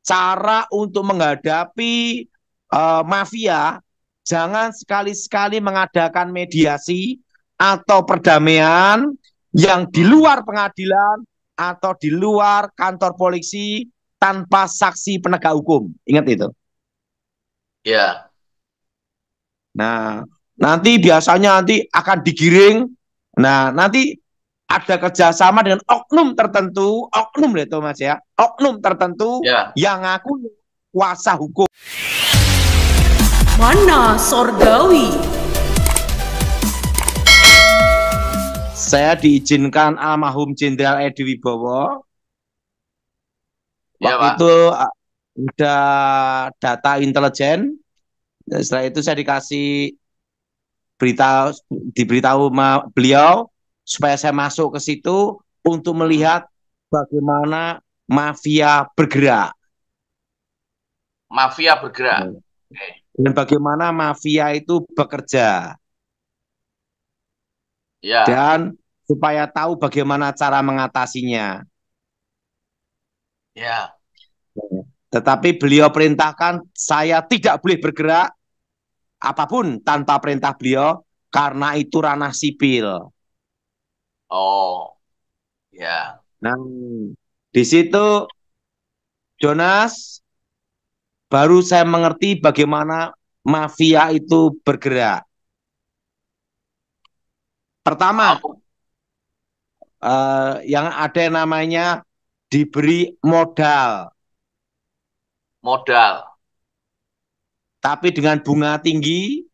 cara untuk menghadapi mafia, jangan sekali-sekali mengadakan mediasi atau perdamaian yang di Hmm. luar pengadilan atau di luar kantor polisi tanpa saksi penegak hukum. Ingat itu. Ya. Nah, nanti biasanya nanti akan digiring. Nah, nanti ada kerjasama dengan oknum itu mas ya, oknum tertentu Ya. yang ngaku kuasa hukum. Mana Sorgawi? Saya diizinkan almarhum Jenderal Edi Wibowo. Ya, Waktu itu Pak. udah data intelijen. Setelah itu saya dikasih berita, diberitahu beliau supaya saya masuk ke situ untuk Hmm. melihat bagaimana mafia bergerak Mafia bergerak. Oke. dan bagaimana mafia itu bekerja Ya. dan supaya tahu bagaimana cara mengatasinya. Ya. Tetapi beliau perintahkan saya tidak boleh bergerak apapun tanpa perintah beliau karena itu ranah sipil. Oh, ya. Nah, di situ Jonas baru saya mengerti bagaimana mafia itu bergerak. Pertama, Apa yang ada yang namanya diberi modal, modal? tapi dengan bunga tinggi,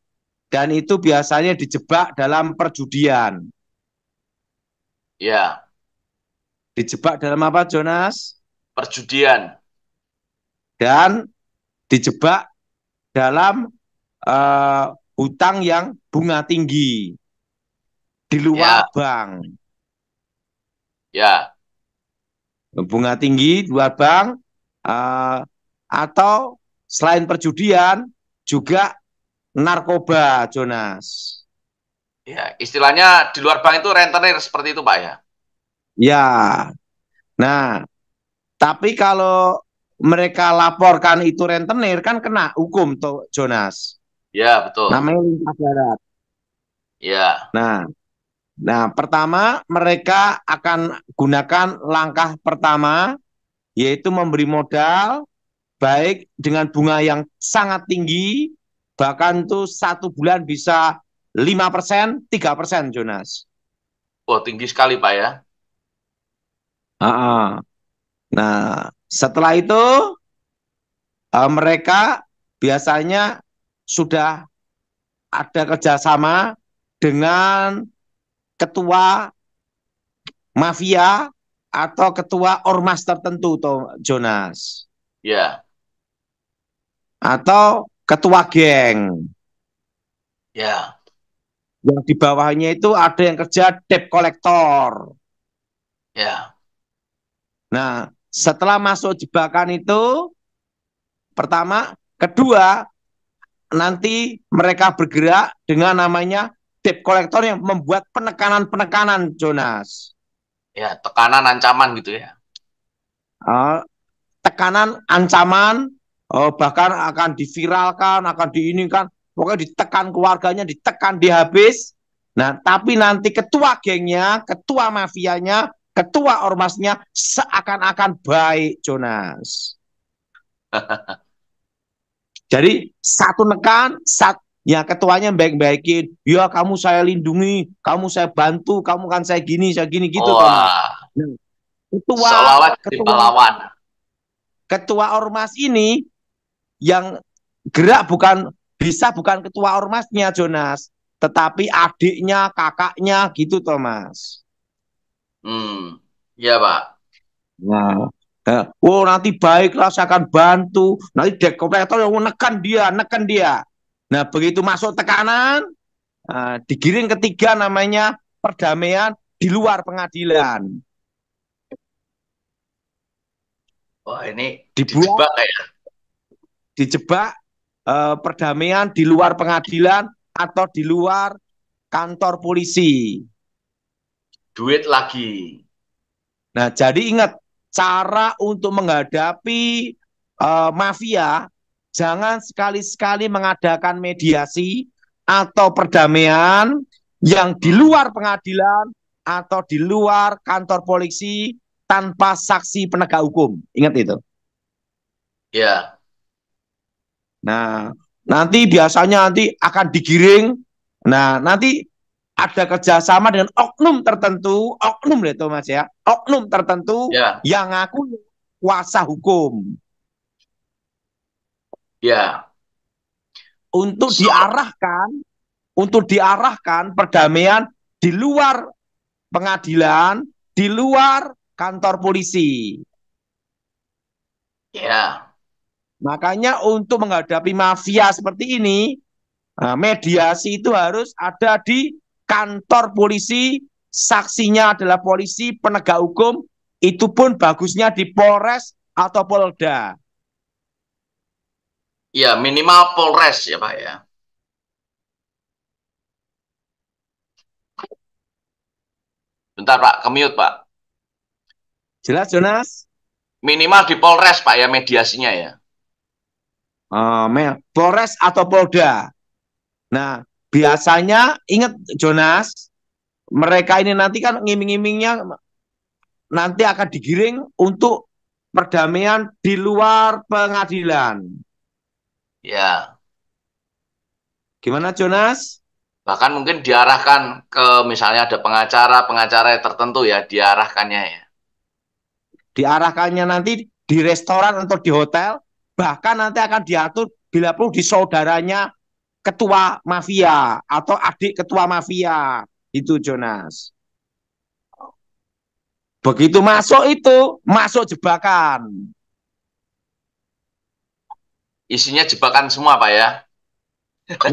dan itu biasanya dijebak dalam perjudian. Ya, Dijebak dalam apa, Jonas? perjudian. Dan dijebak dalam hutang yang bunga tinggi di Ya, luar bank. ya. Bunga tinggi di luar bank, uh, atau selain perjudian juga narkoba, Jonas. Ya, istilahnya di luar bank itu rentenir seperti itu, Pak ya. Ya, nah, tapi kalau mereka laporkan itu rentenir kan kena hukum tuh, Jonas. Ya, betul. Namanya lintas darat. Ya, Nah, pertama mereka akan gunakan langkah pertama yaitu memberi modal baik dengan bunga yang sangat tinggi, bahkan tuh 1 bulan bisa 5%, 3%, Jonas. oh tinggi sekali, Pak ya. Nah, setelah itu mereka biasanya sudah ada kerjasama dengan ketua mafia atau ketua ormas tertentu, toh, Jonas, Ya, atau ketua geng. ya, Yang di bawahnya itu ada yang kerja debt collector. ya, Nah, setelah masuk jebakan itu, pertama, kedua, nanti mereka bergerak dengan namanya debt collector yang membuat penekanan-penekanan, Jonas. ya. Tekanan, ancaman gitu ya. Uh, Tekanan, ancaman, bahkan akan diviralkan, akan diinikan, pokoknya ditekan keluarganya, ditekan di habis. Nah, tapi nanti ketua gengnya, ketua mafianya, ketua ormasnya seakan-akan baik, Jonas. Jadi satu nekan, ya ketuanya baik-baikin. Ya kamu saya lindungi, kamu saya bantu, kamu kan saya gini gitu, Thomas. Wah, Nah, ketua seolah-olah jadi ketua pahlawan. ketua ormas ini yang gerak bukan ketua ormasnya, Jonas, tetapi adiknya, kakaknya gitu, Thomas. Hmm, ya, Pak. Nah, oh nanti baiklah saya akan bantu. Nanti dek operator yang nekan dia. Nah begitu masuk tekanan, digiring ketiga namanya perdamaian di luar pengadilan. Wah, ini Dibuat, dijebak kayak dijebak perdamaian di luar pengadilan atau di luar kantor polisi. duit lagi. Nah, jadi ingat cara untuk menghadapi mafia, jangan sekali-sekali mengadakan mediasi atau perdamaian yang di luar pengadilan atau di luar kantor polisi tanpa saksi penegak hukum. Ingat itu. Ya. Nah, nanti biasanya nanti akan digiring. Nah, nanti ada kerjasama dengan oknum tertentu, oknum itu Mas ya, oknum tertentu Ya. yang ngaku kuasa hukum Ya. untuk So, diarahkan perdamaian di luar pengadilan, di luar kantor polisi. ya. Makanya untuk menghadapi mafia seperti ini, mediasi itu harus ada di kantor polisi, saksinya adalah polisi, penegak hukum, itu pun bagusnya di Polres atau Polda. Ya, minimal Polres ya, Pak ya. Bentar, Pak, ke-mute, Pak. Jelas, Jonas? Minimal di Polres, Pak ya, mediasinya ya. Polres atau Polda. Nah, biasanya ingat Jonas, mereka ini nanti kan ngiming-ngimingnya nanti akan digiring untuk perdamaian di luar pengadilan. Ya. Gimana Jonas? Bahkan mungkin diarahkan ke misalnya ada pengacara tertentu ya, diarahkannya ya. Diarahkannya nanti di restoran atau di hotel, bahkan nanti akan diatur bila perlu di saudaranya ketua mafia atau adik ketua mafia. Itu Jonas. Begitu masuk itu, masuk jebakan. Isinya jebakan semua, Pak ya.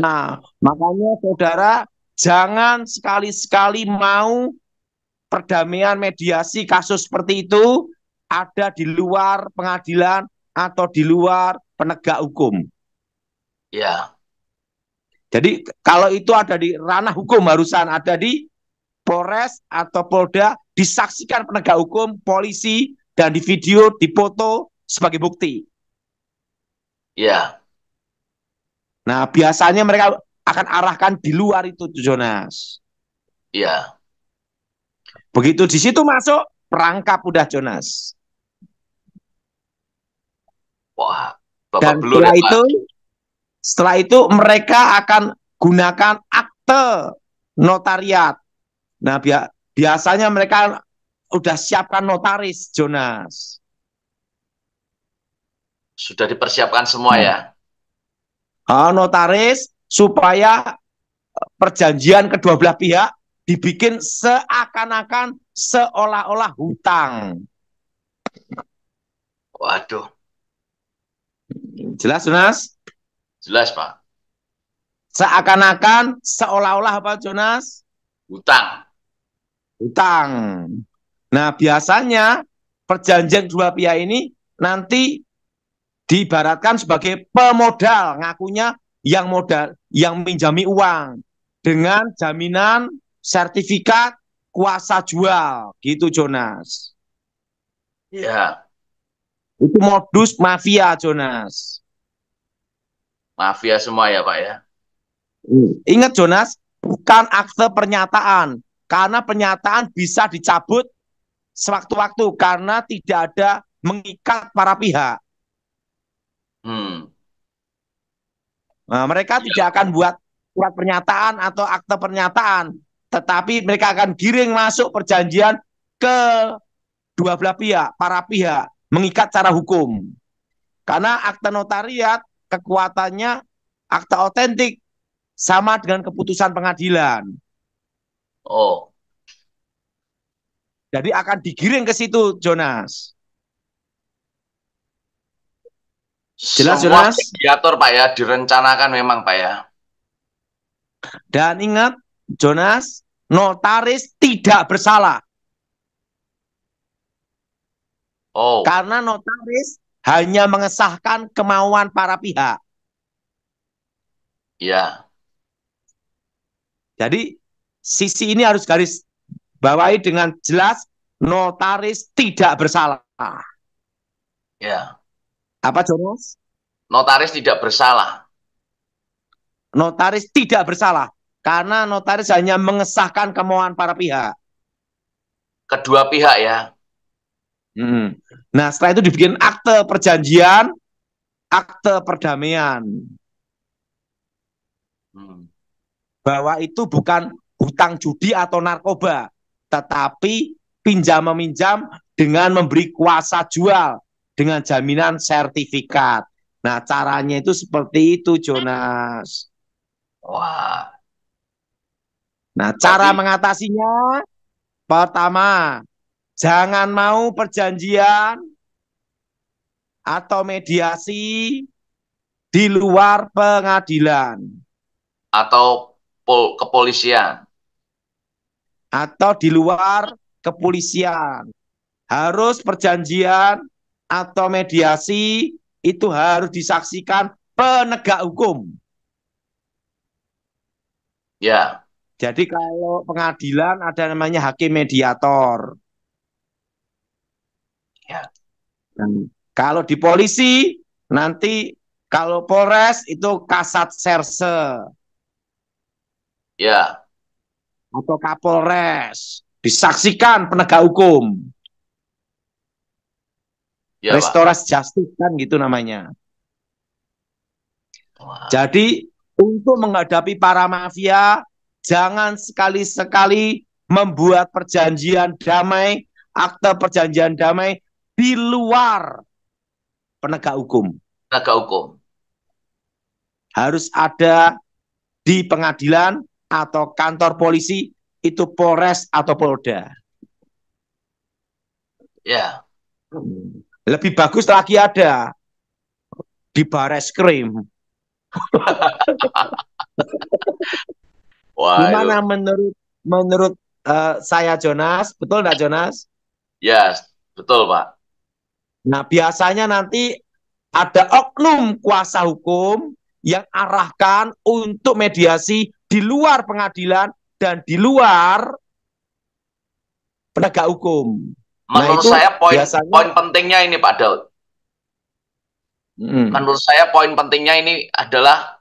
Nah, makanya saudara jangan sekali-sekali mau perdamaian mediasi kasus seperti itu ada di luar pengadilan atau di luar penegak hukum. Ya. Jadi kalau itu ada di ranah hukum harusan ada di Polres atau Polda, disaksikan penegak hukum, polisi, dan di video, dipoto sebagai bukti. Ya. Nah, biasanya mereka akan arahkan di luar itu, Jonas. Ya. Begitu di situ masuk, perangkap udah, Jonas. Wah, babak Dan belur ya, Pak. setelah itu mereka akan gunakan akte notariat. Nah, biasanya mereka udah siapkan notaris, Jonas. Sudah dipersiapkan semua ya. Notaris supaya perjanjian kedua belah pihak dibikin seakan-akan seolah-olah hutang. Waduh. Jelas, Jonas? Jelas, Pak. Seakan-akan seolah-olah apa, Jonas? Hutang. Hutang. Nah, biasanya perjanjian kedua pihak ini nanti diibaratkan sebagai pemodal, ngakunya yang modal, yang minjami uang dengan jaminan sertifikat kuasa jual, gitu Jonas. Ya. Itu modus mafia, Jonas. Mafia semua ya, Pak ya. Ingat Jonas, bukan akte pernyataan, karena pernyataan bisa dicabut sewaktu-waktu karena tidak ada mengikat para pihak. Nah, mereka tidak akan buat surat pernyataan atau akte pernyataan, tetapi mereka akan giring masuk perjanjian ke dua belah pihak, para pihak, mengikat secara hukum. Karena akte notariat kekuatannya akte otentik sama dengan keputusan pengadilan. Oh. Jadi akan digiring ke situ, Jonas. Jelas, Semua Jonas? diatur, Pak ya, direncanakan memang, Pak ya. Dan ingat, Jonas, notaris tidak bersalah. Oh. Karena notaris hanya mengesahkan kemauan para pihak. Ya. Jadi sisi ini harus garis bawahi dengan jelas, notaris tidak bersalah. Ya. Apa, Jonas? Notaris tidak bersalah. Notaris tidak bersalah karena notaris hanya mengesahkan kemauan para pihak. Kedua pihak ya. Nah, setelah itu dibikin akte perjanjian, akte perdamaian. Bahwa itu bukan hutang judi atau narkoba, tetapi pinjam meminjam dengan memberi kuasa jual dengan jaminan sertifikat. Nah, caranya itu seperti itu, Jonas. Wah. Nah, cara mengatasinya, pertama, jangan mau perjanjian atau mediasi di luar pengadilan. Atau kepolisian. Atau di luar kepolisian. Harus perjanjian atau mediasi itu harus disaksikan penegak hukum. Ya. Jadi kalau pengadilan ada namanya hakim mediator. Ya. Dan kalau di polisi nanti kalau Polres itu Kasat Serse. Ya. Atau Kapolres. Disaksikan penegak hukum. Ya, Restoratif Justice kan gitu namanya. Wah. Jadi untuk menghadapi para mafia, jangan sekali-sekali membuat perjanjian damai, akte perjanjian damai di luar penegak hukum. Penegak hukum. Harus ada di pengadilan atau kantor polisi, itu Polres atau Polda. Ya. Lebih bagus lagi ada di Bareskrim. Wah, gimana menurut saya, Jonas? Betul nggak, Jonas? Ya, betul, Pak. Nah, biasanya nanti ada oknum kuasa hukum yang arahkan untuk mediasi di luar pengadilan dan di luar penegak hukum. Menurut saya poin pentingnya ini, Pak Daud. Menurut saya poin pentingnya ini adalah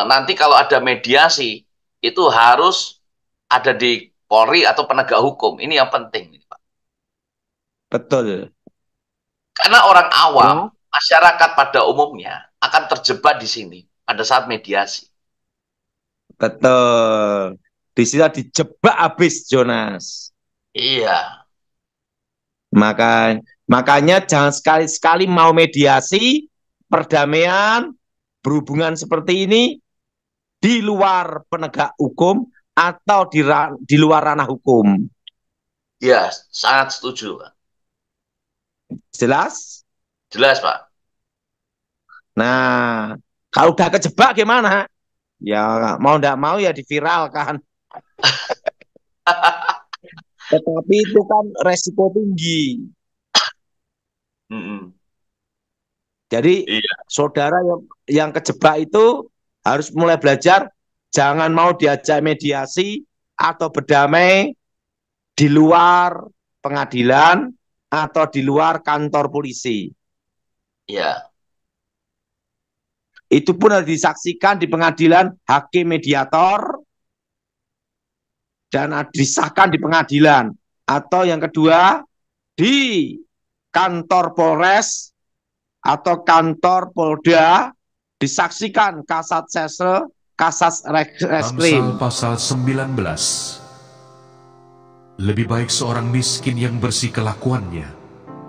nanti kalau ada mediasi itu harus ada di Polri atau penegak hukum. Ini yang penting, Pak. Betul. Karena orang awam, masyarakat pada umumnya akan terjebak di sini pada saat mediasi. Betul. Di sini dijebak habis, Jonas. Iya. Makanya jangan sekali-sekali mau mediasi, perdamaian, berhubungan seperti ini di luar penegak hukum atau di luar ranah hukum. Ya, sangat setuju, Pak. Jelas? Jelas, Pak. Nah, kalau udah kejebak gimana? Ya mau nggak mau ya diviralkan. Tetapi itu kan resiko tinggi. Jadi saudara yang kejebak itu harus mulai belajar, jangan mau diajak mediasi atau berdamai di luar pengadilan atau di luar kantor polisi. Iya. Itu pun harus disaksikan di pengadilan hakim mediator dan disahkan di pengadilan. Atau yang kedua, di kantor Polres atau kantor Polda disaksikan Kasat Serse, Kasat Reskrim. Pasal 19. Lebih baik seorang miskin yang bersih kelakuannya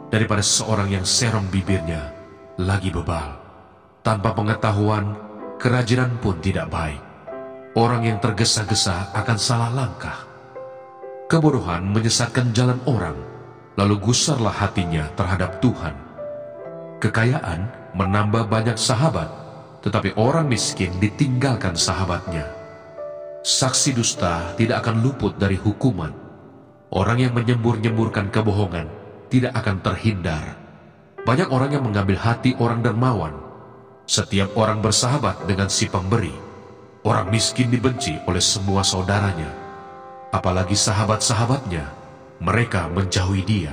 daripada seorang yang serong bibirnya lagi bebal. Tanpa pengetahuan, kerajinan pun tidak baik. Orang yang tergesa-gesa akan salah langkah. Kebodohan menyesatkan jalan orang, lalu gusarlah hatinya terhadap Tuhan. Kekayaan menambah banyak sahabat, tetapi orang miskin ditinggalkan sahabatnya. Saksi dusta tidak akan luput dari hukuman. Orang yang menyembur-nyemburkan kebohongan tidak akan terhindar. Banyak orang yang mengambil hati orang dermawan. Setiap orang bersahabat dengan si pemberi. Orang miskin dibenci oleh semua saudaranya. Apalagi sahabat-sahabatnya, mereka menjauhi dia.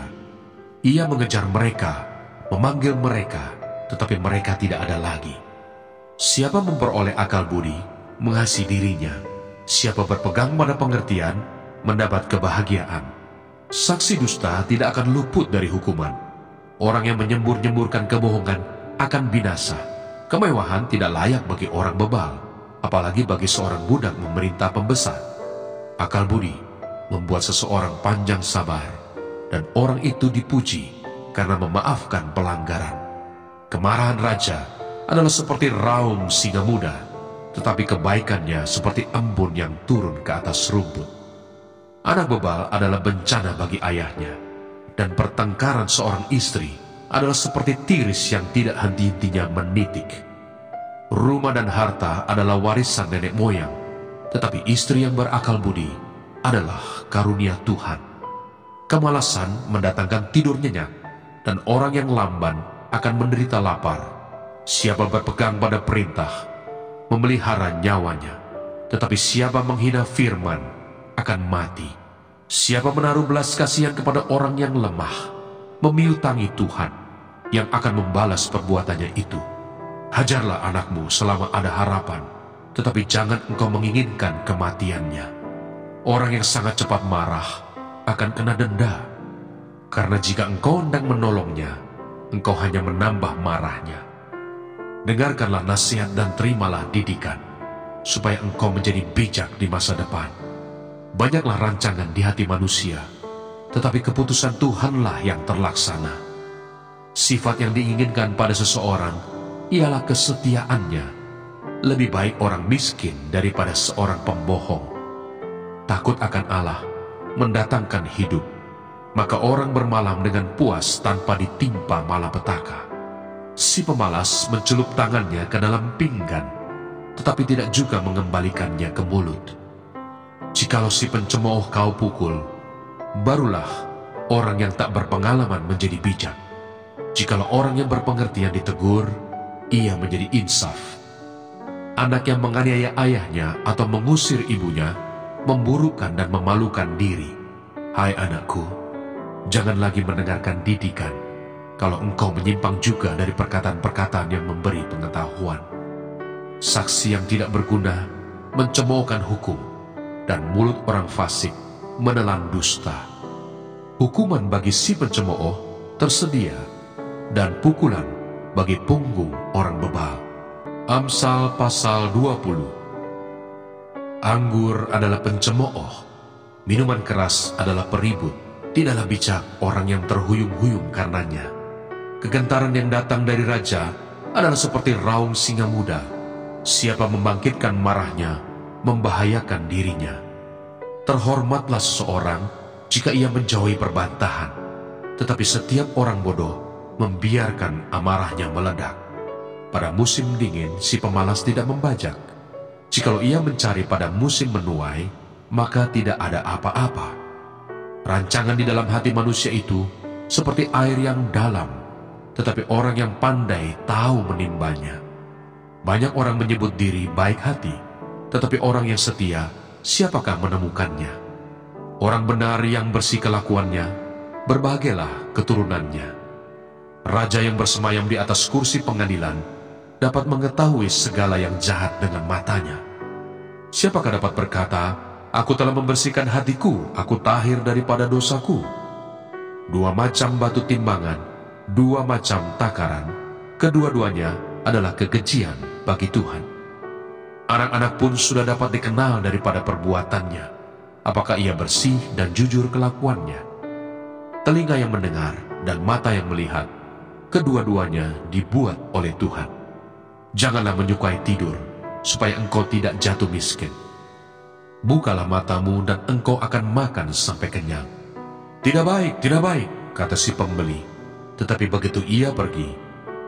Ia mengejar mereka, memanggil mereka, tetapi mereka tidak ada lagi. Siapa memperoleh akal budi, mengasihi dirinya. Siapa berpegang pada pengertian, mendapat kebahagiaan. Saksi dusta tidak akan luput dari hukuman. Orang yang menyembur-nyemburkan kebohongan akan binasa. Kemewahan tidak layak bagi orang bebal, apalagi bagi seorang budak memerintah pembesar. Akal budi membuat seseorang panjang sabar, dan orang itu dipuji karena memaafkan pelanggaran. Kemarahan raja adalah seperti raung singa muda, tetapi kebaikannya seperti embun yang turun ke atas rumput. Anak bebal adalah bencana bagi ayahnya, dan pertengkaran seorang istri adalah seperti tiris yang tidak henti-hentinya menitik. Rumah dan harta adalah warisan nenek moyang, tetapi istri yang berakal budi adalah karunia Tuhan. Kemalasan mendatangkan tidur nyenyak, dan orang yang lamban akan menderita lapar. Siapa berpegang pada perintah, memelihara nyawanya, tetapi siapa menghina firman akan mati. Siapa menaruh belas kasihan kepada orang yang lemah, memiutangi Tuhan yang akan membalas perbuatannya itu. Hajarlah anakmu selama ada harapan, tetapi jangan engkau menginginkan kematiannya. Orang yang sangat cepat marah akan kena denda, karena jika engkau hendak menolongnya, engkau hanya menambah marahnya. Dengarkanlah nasihat dan terimalah didikan, supaya engkau menjadi bijak di masa depan. Banyaklah rancangan di hati manusia, tetapi keputusan Tuhanlah yang terlaksana. Sifat yang diinginkan pada seseorang ialah kesetiaannya. Lebih baik orang miskin daripada seorang pembohong. Takut akan Allah mendatangkan hidup, maka orang bermalam dengan puas tanpa ditimpa malapetaka. Si pemalas mencelup tangannya ke dalam pinggan, tetapi tidak juga mengembalikannya ke mulut. Jikalau si pencemooh kau pukul, barulah orang yang tak berpengalaman menjadi bijak. Jikalau orang yang berpengertian ditegur, ia menjadi insaf. Anak yang menganiaya ayahnya atau mengusir ibunya, memburukkan dan memalukan diri. Hai anakku, jangan lagi mendengarkan didikan, kalau engkau menyimpang juga dari perkataan-perkataan yang memberi pengetahuan. Saksi yang tidak berguna mencemoohkan hukum, dan mulut orang fasik menelan dusta. Hukuman bagi si pencemooh tersedia, dan pukulan bagi punggung orang bebal. Amsal pasal 20. Anggur adalah pencemooh, minuman keras adalah peribut. Tidaklah bijak orang yang terhuyung-huyung karenanya. Kegentaran yang datang dari raja adalah seperti raung singa muda. Siapa membangkitkan marahnya, membahayakan dirinya. Terhormatlah seseorang jika ia menjauhi perbantahan, tetapi setiap orang bodoh membiarkan amarahnya meledak. Pada musim dingin si pemalas tidak membajak. Jikalau ia mencari pada musim menuai, maka tidak ada apa-apa. Rancangan di dalam hati manusia itu seperti air yang dalam, tetapi orang yang pandai tahu menimbanya. Banyak orang menyebut diri baik hati, tetapi orang yang setia, siapakah menemukannya? Orang benar yang bersih kelakuannya, berbahagialah keturunannya. Raja yang bersemayam di atas kursi pengadilan dapat mengetahui segala yang jahat dengan matanya. Siapakah dapat berkata, aku telah membersihkan hatiku, aku tahir daripada dosaku? Dua macam batu timbangan, dua macam takaran, kedua-duanya adalah kekejian bagi Tuhan. Anak-anak pun sudah dapat dikenal daripada perbuatannya, apakah ia bersih dan jujur kelakuannya. Telinga yang mendengar dan mata yang melihat, kedua-duanya dibuat oleh Tuhan. Janganlah menyukai tidur, supaya engkau tidak jatuh miskin. Bukalah matamu dan engkau akan makan sampai kenyang. Tidak baik, kata si pembeli. Tetapi begitu ia pergi,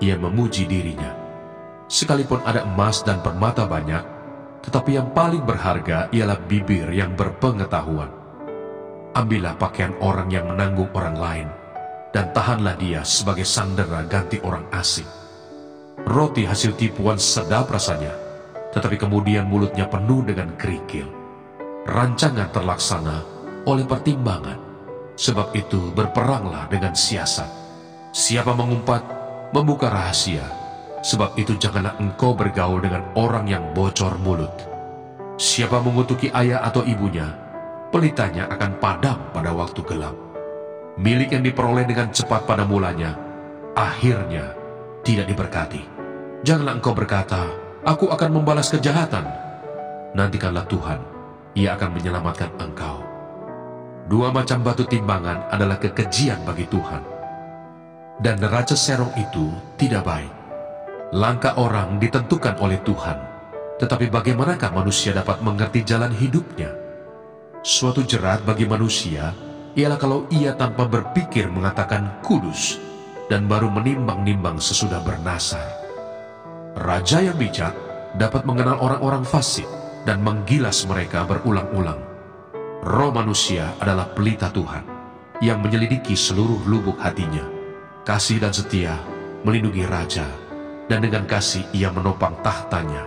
ia memuji dirinya. Sekalipun ada emas dan permata banyak, tetapi yang paling berharga ialah bibir yang berpengetahuan. Ambillah pakaian orang yang menanggung orang lain, dan tahanlah dia sebagai sandera ganti orang asing. Roti hasil tipuan sedap rasanya, tetapi kemudian mulutnya penuh dengan kerikil. Rancangan terlaksana oleh pertimbangan, sebab itu berperanglah dengan siasat. Siapa mengumpat, membuka rahasia. Sebab itu janganlah engkau bergaul dengan orang yang bocor mulut. Siapa mengutuki ayah atau ibunya, pelitanya akan padam pada waktu gelap. Milik yang diperoleh dengan cepat pada mulanya, akhirnya tidak diberkati. Janganlah engkau berkata, aku akan membalas kejahatan. Nantikanlah Tuhan, Ia akan menyelamatkan engkau. Dua macam batu timbangan adalah kekejian bagi Tuhan, dan neraca serong itu tidak baik. Langkah orang ditentukan oleh Tuhan, tetapi bagaimanakah manusia dapat mengerti jalan hidupnya? Suatu jerat bagi manusia ialah kalau ia tanpa berpikir mengatakan kudus, dan baru menimbang-nimbang sesudah bernasar. Raja yang bijak dapat mengenal orang-orang fasik dan menggilas mereka berulang-ulang. Roh manusia adalah pelita Tuhan yang menyelidiki seluruh lubuk hatinya. Kasih dan setia melindungi raja, dan dengan kasih ia menopang tahtanya.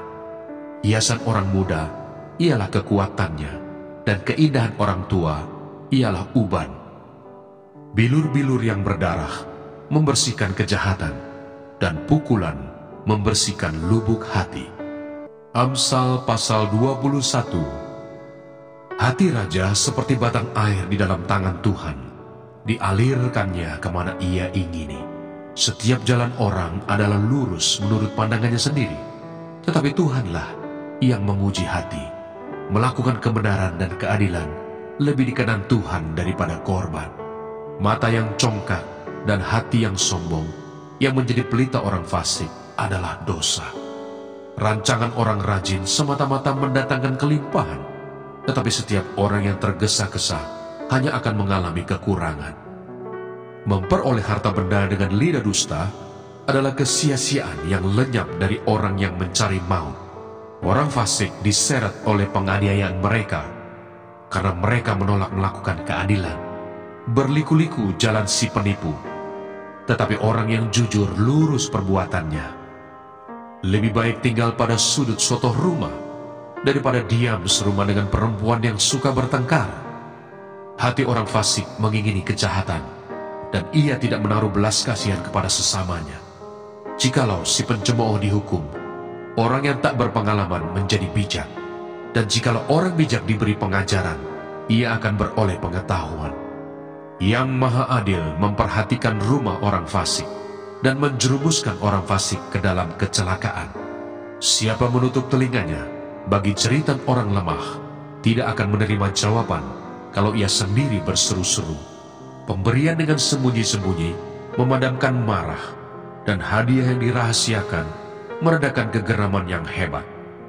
Hiasan orang muda ialah kekuatannya, dan keindahan orang tua ialah uban. Bilur-bilur yang berdarah membersihkan kejahatan, dan pukulan membersihkan lubuk hati. Amsal pasal 21. Hati raja seperti batang air di dalam tangan Tuhan, dialirkannya kemana ia ingini. Setiap jalan orang adalah lurus menurut pandangannya sendiri, tetapi Tuhanlah yang menguji hati. Melakukan kebenaran dan keadilan lebih dikenan Tuhan daripada korban. Mata yang congkak dan hati yang sombong yang menjadi pelita orang fasik adalah dosa. Rancangan orang rajin semata-mata mendatangkan kelimpahan, tetapi setiap orang yang tergesa-gesa hanya akan mengalami kekurangan. Memperoleh harta benda dengan lidah dusta adalah kesia-siaan yang lenyap dari orang yang mencari maut. Orang fasik diseret oleh penganiayaan mereka, karena mereka menolak melakukan keadilan. Berliku-liku jalan si penipu, tetapi orang yang jujur lurus perbuatannya. Lebih baik tinggal pada sudut suatu rumah, daripada diam serumah dengan perempuan yang suka bertengkar. Hati orang fasik mengingini kejahatan, dan ia tidak menaruh belas kasihan kepada sesamanya. Jikalau si pencemooh dihukum, orang yang tak berpengalaman menjadi bijak. Dan jikalau orang bijak diberi pengajaran, ia akan beroleh pengetahuan. Yang Maha Adil memperhatikan rumah orang fasik, dan menjerumuskan orang fasik ke dalam kecelakaan. Siapa menutup telinganya bagi cerita orang lemah, tidak akan menerima jawaban kalau ia sendiri berseru-seru. Pemberian dengan sembunyi-sembunyi memadamkan marah, dan hadiah yang dirahasiakan meredakan kegeraman yang hebat.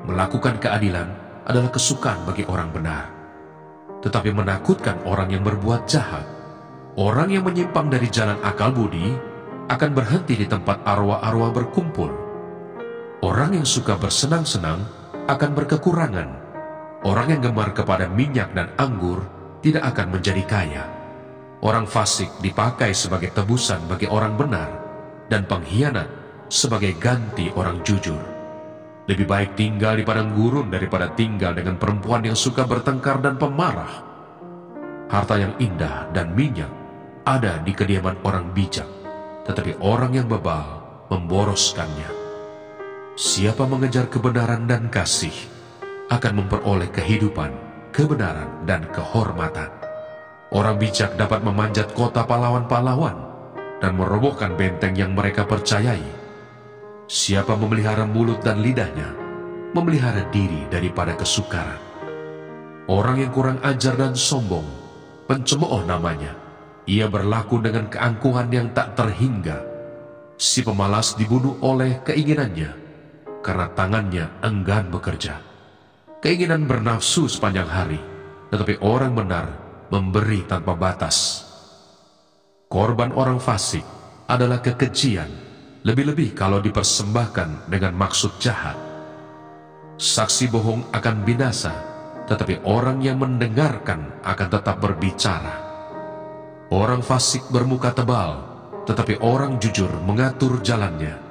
Melakukan keadilan adalah kesukaan bagi orang benar, tetapi menakutkan orang yang berbuat jahat. Orang yang menyimpang dari jalan akal budi akan berhenti di tempat arwah-arwah berkumpul. Orang yang suka bersenang-senang akan berkekurangan. Orang yang gemar kepada minyak dan anggur tidak akan menjadi kaya. Orang fasik dipakai sebagai tebusan bagi orang benar, dan pengkhianat sebagai ganti orang jujur. Lebih baik tinggal di padang gurun daripada tinggal dengan perempuan yang suka bertengkar dan pemarah. Harta yang indah dan minyak ada di kediaman orang bijak, tetapi orang yang bebal memboroskannya. Siapa mengejar kebenaran dan kasih akan memperoleh kehidupan, kebenaran, dan kehormatan. Orang bijak dapat memanjat kota pahlawan-pahlawan dan merobohkan benteng yang mereka percayai. Siapa memelihara mulut dan lidahnya, memelihara diri daripada kesukaran. Orang yang kurang ajar dan sombong, pencemooh namanya. Ia berlaku dengan keangkuhan yang tak terhingga. Si pemalas dibunuh oleh keinginannya, karena tangannya enggan bekerja. Keinginan bernafsu sepanjang hari, tetapi orang benar memberi tanpa batas. Korban orang fasik adalah kekejian, lebih-lebih kalau dipersembahkan dengan maksud jahat. Saksi bohong akan binasa, tetapi orang yang mendengarkan akan tetap berbicara. Orang fasik bermuka tebal, tetapi orang jujur mengatur jalannya.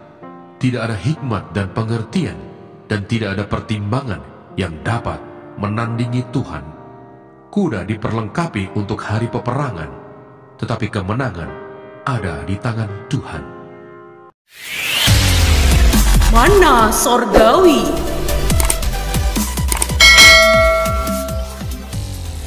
Tidak ada hikmat dan pengertian, dan tidak ada pertimbangan yang dapat menandingi Tuhan. Kuda diperlengkapi untuk hari peperangan, tetapi kemenangan ada di tangan Tuhan. Mana Sorgawi.